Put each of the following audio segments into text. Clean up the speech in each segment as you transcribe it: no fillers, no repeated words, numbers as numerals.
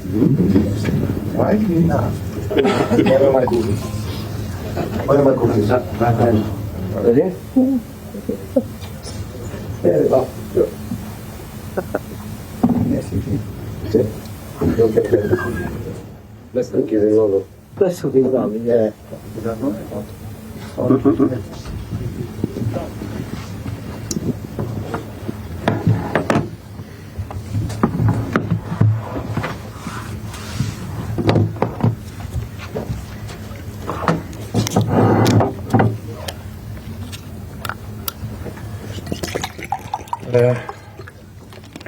Why? Where are my cookies? Where are my cookies? Ready? There we go. Yes, you can. See? Okay. Let's cookies in London. Let's cookies in London, yeah. Is that right?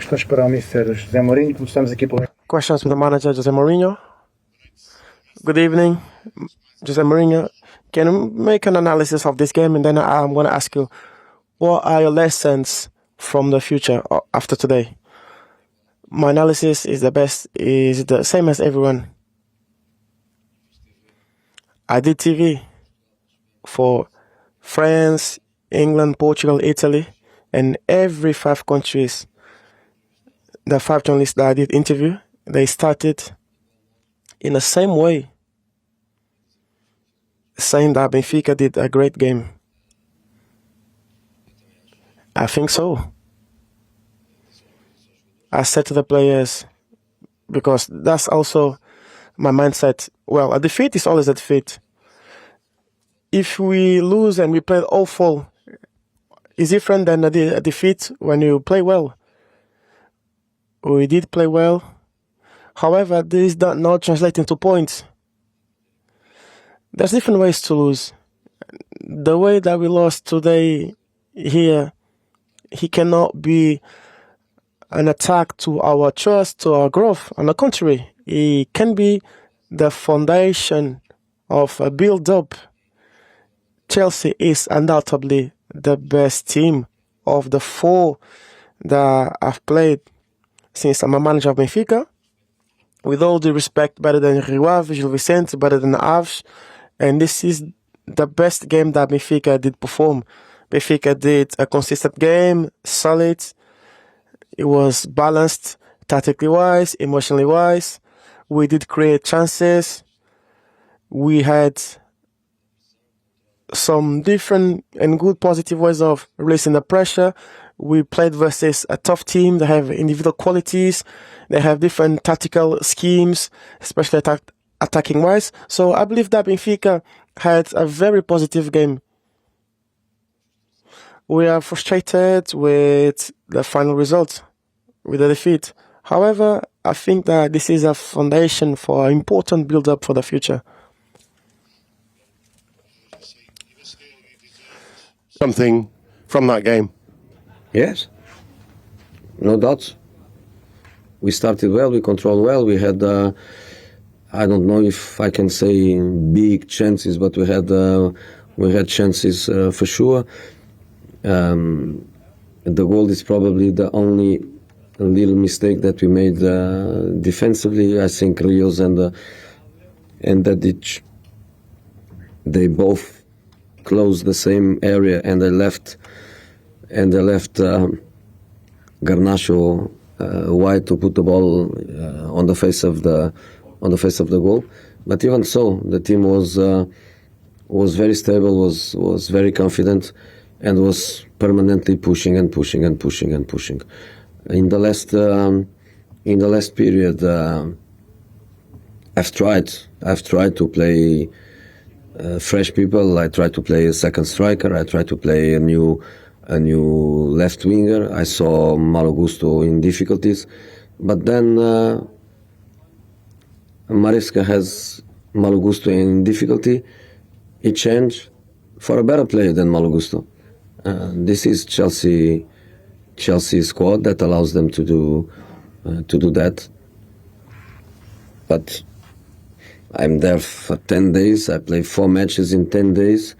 Questões para o Mr. José Mourinho. Começamos aqui pelo... Questions with the manager, Jose Mourinho. Good evening, Jose Mourinho. Can you make an analysis of this game? And then I'm going to ask you, what are your lessons from the future after today? My analysis is the same as everyone. I did TV for France, England, Portugal, Italy, and every 5 countries. The 5 journalists that I did interview, they started in the same way, saying that Benfica did a great game. I think so. I said to the players, because that's also my mindset. Well, a defeat is always a defeat. If we lose and we play awful, it's different than a defeat when you play well. We did play well. However, this does not translate into points. There's different ways to lose. The way that we lost today here, he cannot be an attack to our trust, to our growth. On the contrary, he can be the foundation of a build-up. Chelsea is undoubtedly the best team of the 4 that I've played since I'm a manager of Benfica. With all due respect, better than Rio Ave, Gil Vicente, better than Aves. And this is the best game that Benfica did perform. Benfica did a consistent game, solid. It was balanced, tactically wise, emotionally wise. We did create chances. We had some different and good positive ways of releasing the pressure. We played versus a tough team. They have individual qualities. They have different tactical schemes, especially attacking wise. So I believe that Benfica had a very positive game. We are frustrated with the final result, with the defeat. However, I think that this is a foundation for an important build-up for the future. Something from that game? Yes, no doubts. We started well, we controlled well, we had, I don't know if I can say big chances, but we had chances for sure. The goal is probably the only little mistake that we made defensively. I think Rios and Dedic, they both closed the same area, and they left Garnacho wide to put the ball on the face of the goal. But even so, the team was very stable, was very confident, and was permanently pushing and pushing and pushing and pushing. In the last period, I've tried to play fresh people. I tried to play a second striker. I tried to play a new left winger. I saw Malo Gusto in difficulties, but then Maresca has Malo Gusto in difficulty. He changed for a better player than Malo Gusto. This is Chelsea squad that allows them to do that. But I'm there for 10 days. I played 4 matches in 10 days,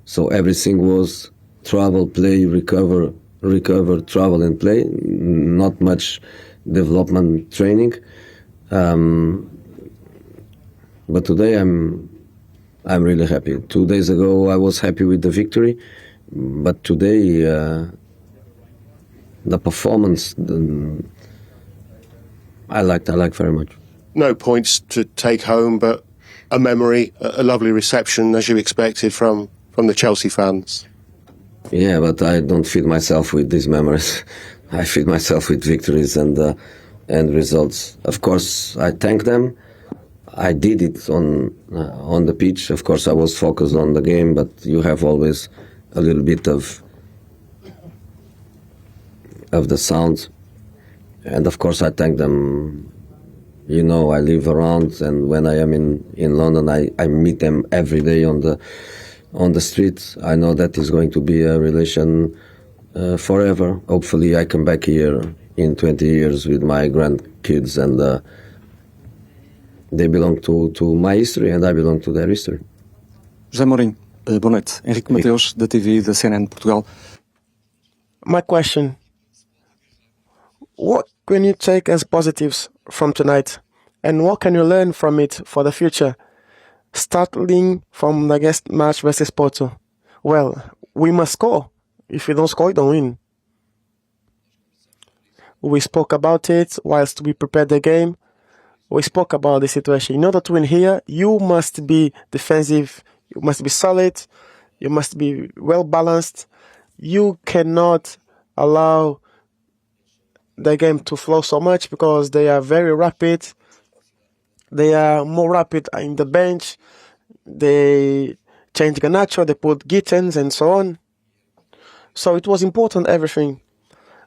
so everything was travel, play, recover, travel and play. Not much development training. But today I'm really happy. 2 days ago I was happy with the victory, but today the performance I liked very much. no points to take home, but a memory, a lovely reception, as you expected from the Chelsea fans. Yeah, but I don't feed myself with these memories. I feed myself with victories and results. Of course, I thank them. I did it on the pitch. Of course, I was focused on the game, but you have always a little bit of the sound. And of course, I thank them. You know, I live around, and when I am in London, I meet them every day on the street. I know that is going to be a relation forever. Hopefully, I come back here in 20 years with my grandkids, and they belong to my history, and I belong to their history. José Mourinho, boa noite. Henrique Mateus, da TV da CNN Portugal. My question: what can you take as positives from tonight, and what can you learn from it for the future? Starting from the guest match versus Porto. Well, we must score. If you don't score, you don't win. We spoke about it whilst we prepared the game. We spoke about the situation. In order to win here, you must be defensive, you must be solid, you must be well balanced. You cannot allow the game to flow so much because they are very rapid. They are more rapid in the bench. They change Garnacho, they put Gittens and so on. So it was important, everything.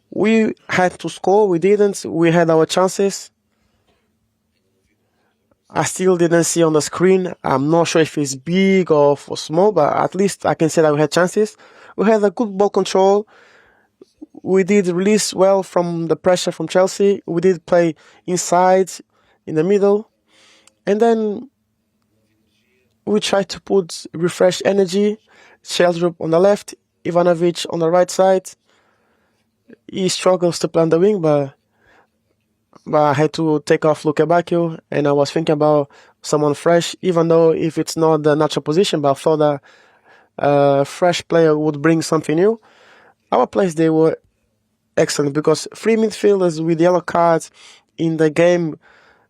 We had to score, we didn't. We had our chances. I still didn't see on the screen. I'm not sure if it's big or small, but at least I can say that we had chances. We had a good ball control. We did release well from the pressure from Chelsea. We did play inside, in the middle. And then we tried to put refresh energy. Sheldrup on the left, Ivanovic on the right side. He struggles to play on the wing, but I had to take off Luka Bacchio, and I was thinking about someone fresh, even though if it's not the natural position, but I thought that a fresh player would bring something new. Our players, they were excellent because three midfielders with yellow cards in the game,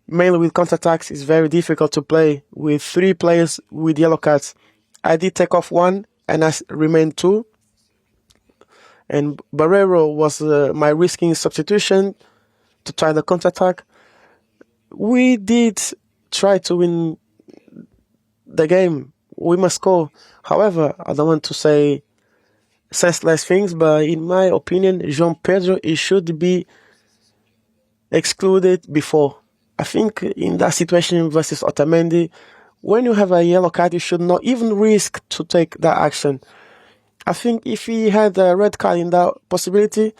mainly with counter-attacks, is very difficult to play with three players with yellow cards. I did take off one, and I remained two. And Barreiro was my risking substitution to try the counter-attack. We did try to win the game. We must score. However, I don't want to say senseless things, but in my opinion, João Pedro, he should be excluded before. I think in that situation versus Otamendi, when you have a yellow card, you should not even risk to take that action. I think if he had a red card in that possibility,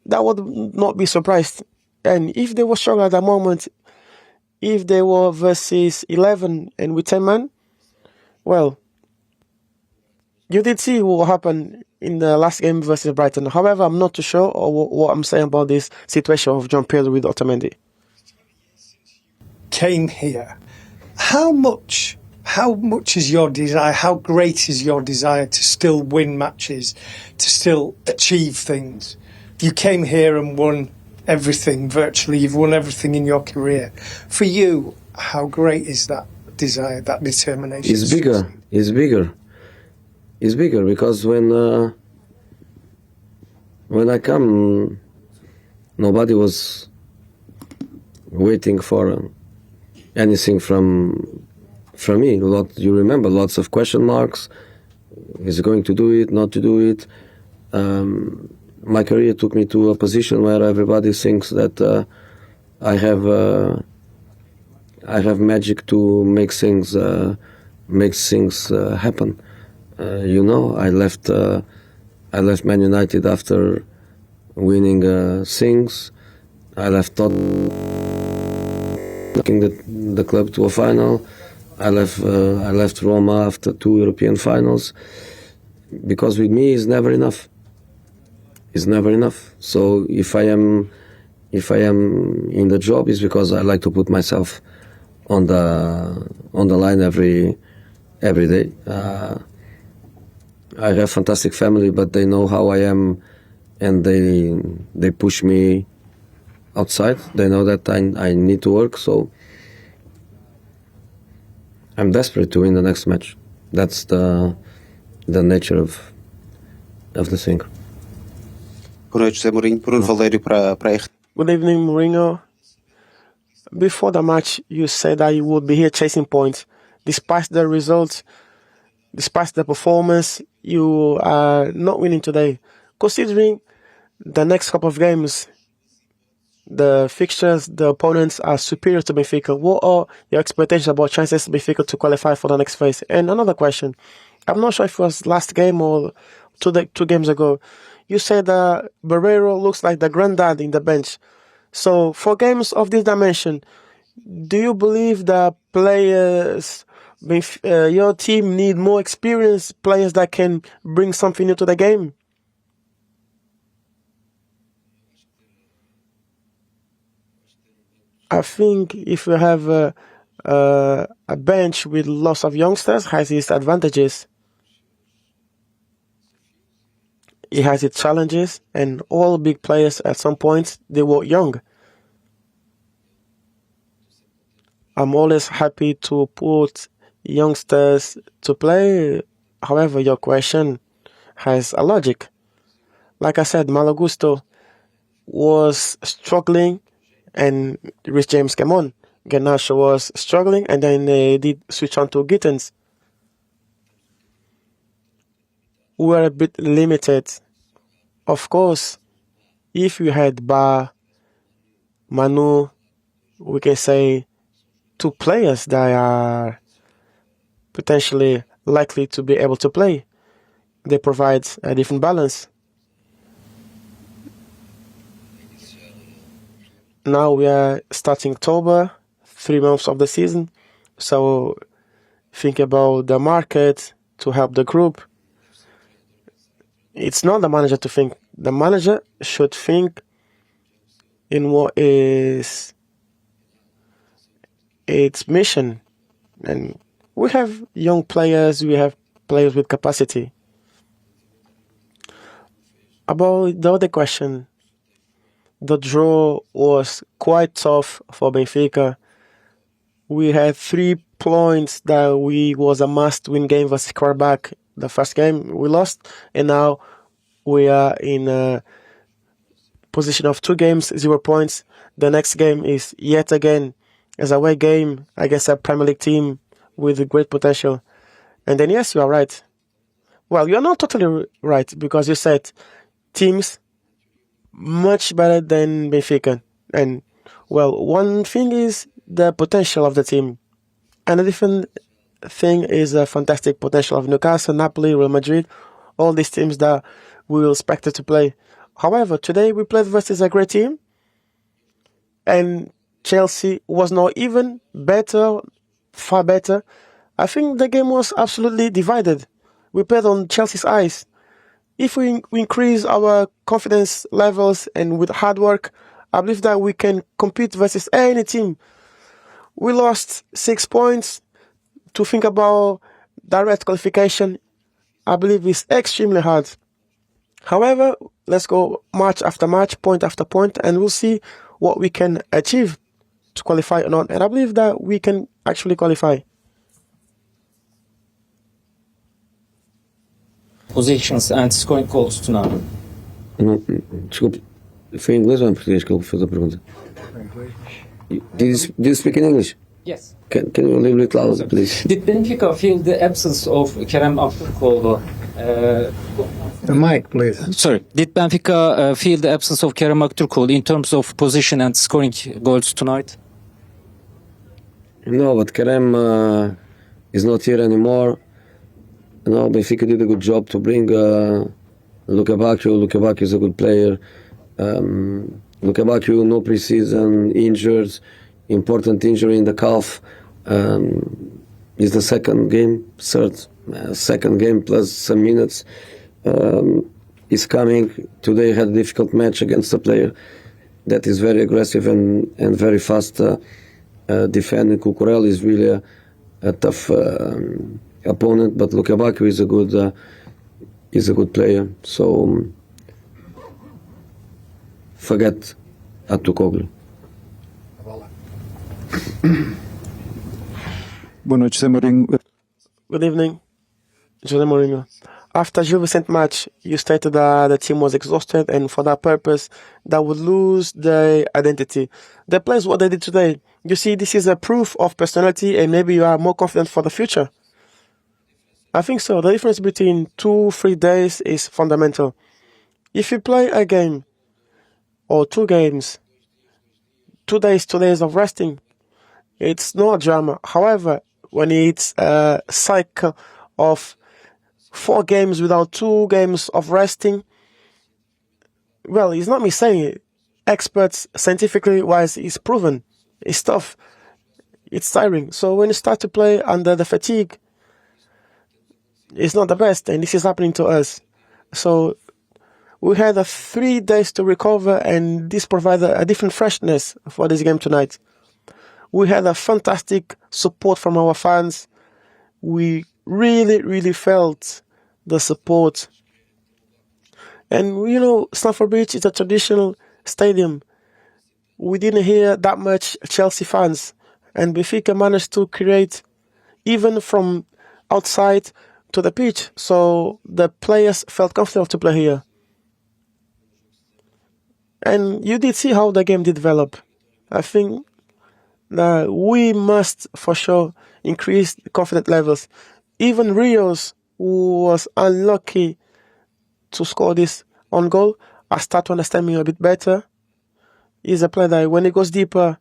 that would not be surprised. And if they were strong at that moment, if they were versus 11 and with 10 men, well, you did see what happened in the last game versus Brighton. However, I'm not too sure what I'm saying about this situation of João Pedro with Otamendi. Came here. How much is your desire, how great is your desire to still win matches, to still achieve things? You came here and won everything virtually. You've won everything in your career. For you, how great is that desire, that determination? It's bigger. It's bigger. It's bigger because when I come, nobody was waiting for anything from me. You remember lots of question marks. Is he going to do it? Not to do it? My career took me to a position where everybody thinks that I have magic to make things happen. I left Man United after winning things. I left taking the club to a final. I left Roma after 2 European finals, because with me it's never enough. It's never enough. So if I am in the job, it's because I like to put myself on the line every day. I have a fantastic family, but they know how I am, and they push me outside. They know that I need to work, so I'm desperate to win the next match. That's the nature of the thing. Boa noite, José Mourinho. Bruno Valério para a RT. Good evening, Mourinho. Before the match, you said that you would be here chasing points. Despite the results, despite the performance, you are not winning today. Considering the next couple of games, the fixtures, the opponents are superior to Benfica. What are your expectations about chances of Benfica to qualify for the next phase? And another question. I'm not sure if it was last game or two games ago. You said that Barreiro looks like the granddad in the bench. So for games of this dimension, do you believe that players, your team need more experienced players that can bring something new to the game? I think if you have a bench with lots of youngsters, has its advantages. It has its challenges, and all big players at some point, they were young. I'm always happy to put youngsters to play. However, your question has a logic. Like I said, Malagusto was struggling and Rhys James came on. Garnacho was struggling and then they did switch on to Gittins. We were a bit limited. Of course, if you had Ba, Manu, we can say two players that are potentially likely to be able to play. They provide a different balance. Now we are starting October, 3 months of the season. So think about the market to help the group. It's not the manager to think. The manager should think in what is its mission. And we have young players, we have players with capacity. About the other question, the draw was quite tough for Benfica. We had 3 points that was a must-win game versus Karabakh. The first game we lost, and now we are in a position of 2 games, 0 points. The next game is yet again as a away game against a Premier League team with great potential. And then yes, you are right. Well, you're not totally right because you said teams much better than Benfica. And well, one thing is the potential of the team, and a different thing is a fantastic potential of Newcastle, Napoli, Real Madrid, all these teams that we will expect to play. However, today we played versus a great team, and Chelsea was not even better, far better. I think the game was absolutely divided. We played on Chelsea's eyes. If we increase our confidence levels and with hard work, I believe that we can compete versus any team. We lost 6 points. To think about direct qualification, I believe is extremely hard. However, let's go match after match, point after point, and we'll see what we can achieve to qualify or not. And I believe that we can actually qualify. Positions and scoring goals tonight. Não, desculpe, foi em inglês ou em português que ele fez a pergunta? Did you speak in English? Yes. Can you a little bit louder, please? Did Benfica feel the absence of Kerem Akturkoglu? The mic, please. Sorry. Did Benfica feel the absence of Kerem Akturkoglu in terms of position and scoring goals tonight? No, but Kerem is not here anymore. No, Benfica did a good job to bring Lukebakio. Lukebakio is a good player. Lukebakio, no pre-season, injured, important injury in the calf. Is the second game plus some minutes. He's coming. Today had a difficult match against a player that is very aggressive and very fast defending. Cucurella is really a tough opponent, but Lukebakio is a good player. So forget Akturkoglu. Boa noite, José Mourinho. Good evening, Jose Mourinho. After Juve Vicente match, you stated that the team was exhausted and for that purpose, that would lose their identity. The players, what they did today, you see this is a proof of personality and maybe you are more confident for the future. I think so. The difference between 2-3 days is fundamental. If you play a game or 2 games, 2 days, 2 days of resting, it's not a drama. However, when it's a cycle of 4 games without 2 games of resting, well, it's not me saying it. Experts, scientifically wise, it's proven. It's tough. It's tiring. So when you start to play under the fatigue, it's not the best, and this is happening to us. So we had 3 days to recover, and this provided a different freshness for this game tonight. We had a fantastic support from our fans. We really felt the support. And you know, Stamford Bridge is a traditional stadium. We didn't hear that much Chelsea fans, and Benfica managed to create even from outside to the pitch, so the players felt comfortable to play here. And you did see how the game did develop. I think that we must for sure increase the confidence levels. Even Rios, who was unlucky to score this on goal, I start to understand him a bit better. He's a player that when he goes deeper,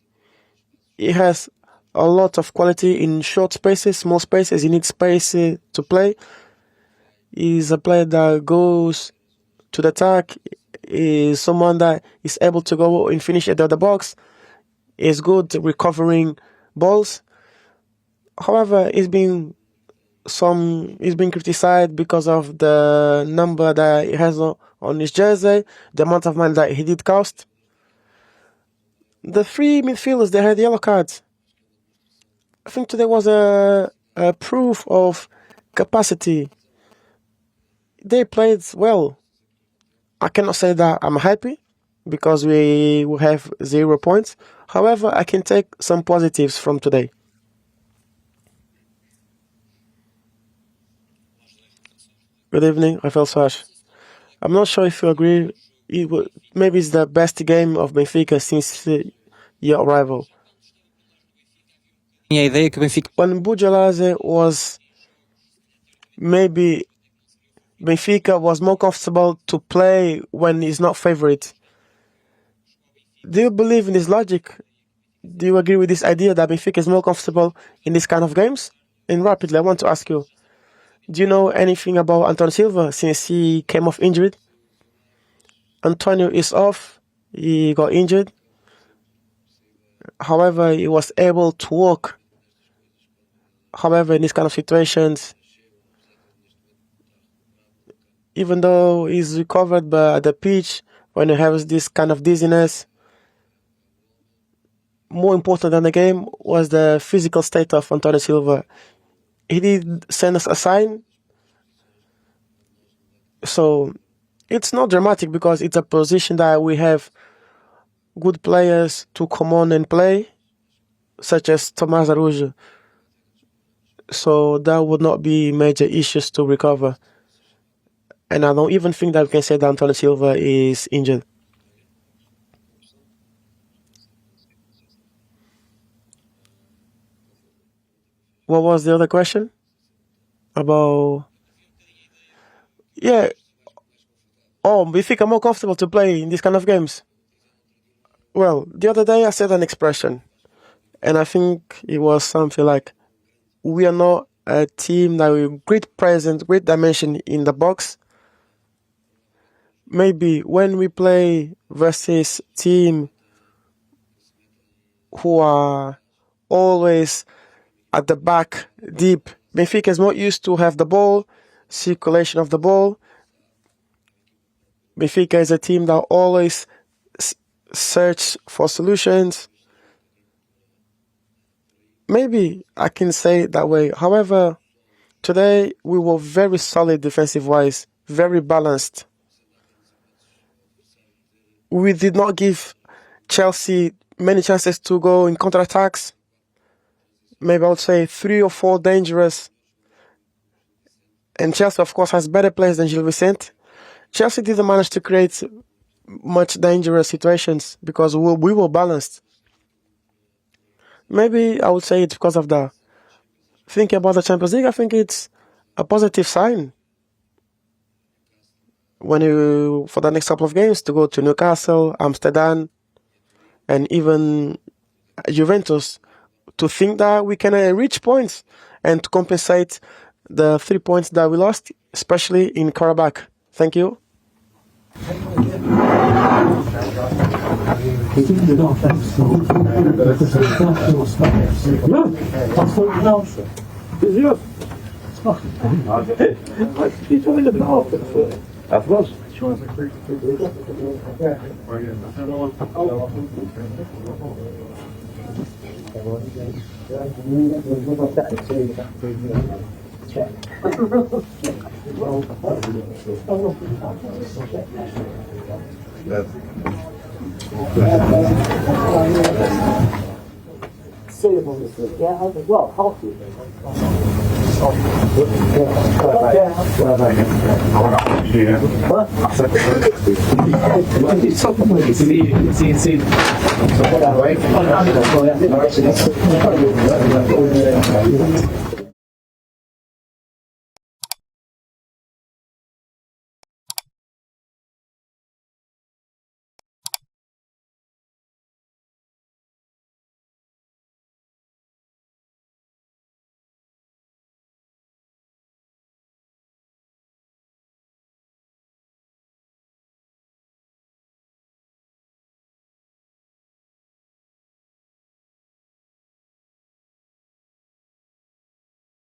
he has a lot of quality in short spaces, small spaces. He needs space to play. He's a player that goes to the attack. Is someone that is able to go and finish at the other box. Is good recovering balls. However, he's been criticized because of the number that he has on his jersey, the amount of money that he did cost. The 3 midfielders, they had yellow cards. I think today was a proof of capacity. They played well. I cannot say that I'm happy because we will have 0 points. However, I can take some positives from today. Good evening, Rafael Soares. I'm not sure if you agree. Maybe it's the best game of Benfica since your arrival. Minha ideia é que o Benfica When Bujalaze was, maybe Benfica was more comfortable to play when he's not favorite. Do you believe in this logic? Do you agree with this idea that Benfica is more comfortable in this kind of games? And rapidly, I want to ask you, do you know anything about Antonio Silva since he came off injured? Antonio is off. He got injured. However, he was able to walk. However, in these kind of situations, even though he's recovered, but at the pitch, when he has this kind of dizziness, more important than the game was the physical state of Antonio Silva. He did send us a sign. So it's not dramatic because it's a position that we have good players to come on and play, such as Tomás Araújo. So there would not be major issues to recover. And I don't even think that we can say that Antonio Silva is injured. What was the other question? About... Yeah. Oh, we think I'm more comfortable to play in these kind of games. Well, the other day I said an expression, and I think it was something like, we are not a team that with great presence, great dimension in the box. Maybe when we play versus team who are always at the back deep, Benfica is more used to have the ball, circulation of the ball. Benfica is a team that always search for solutions. Maybe I can say it that way. However, today we were very solid defensive-wise, very balanced. We did not give Chelsea many chances to go in counter-attacks. Maybe I would say 3 or 4 dangerous. And Chelsea, of course, has better players than Gil Vicente. Chelsea didn't manage to create much dangerous situations because we were balanced. Maybe I would say it's because of the thinking about the Champions League. I think it's a positive sign when you, for the next couple of games, to go to Newcastle, Amsterdam, and even Juventus, to think that we can reach points and to compensate the 3 points that we lost, especially in Karabakh. Thank you. Sim.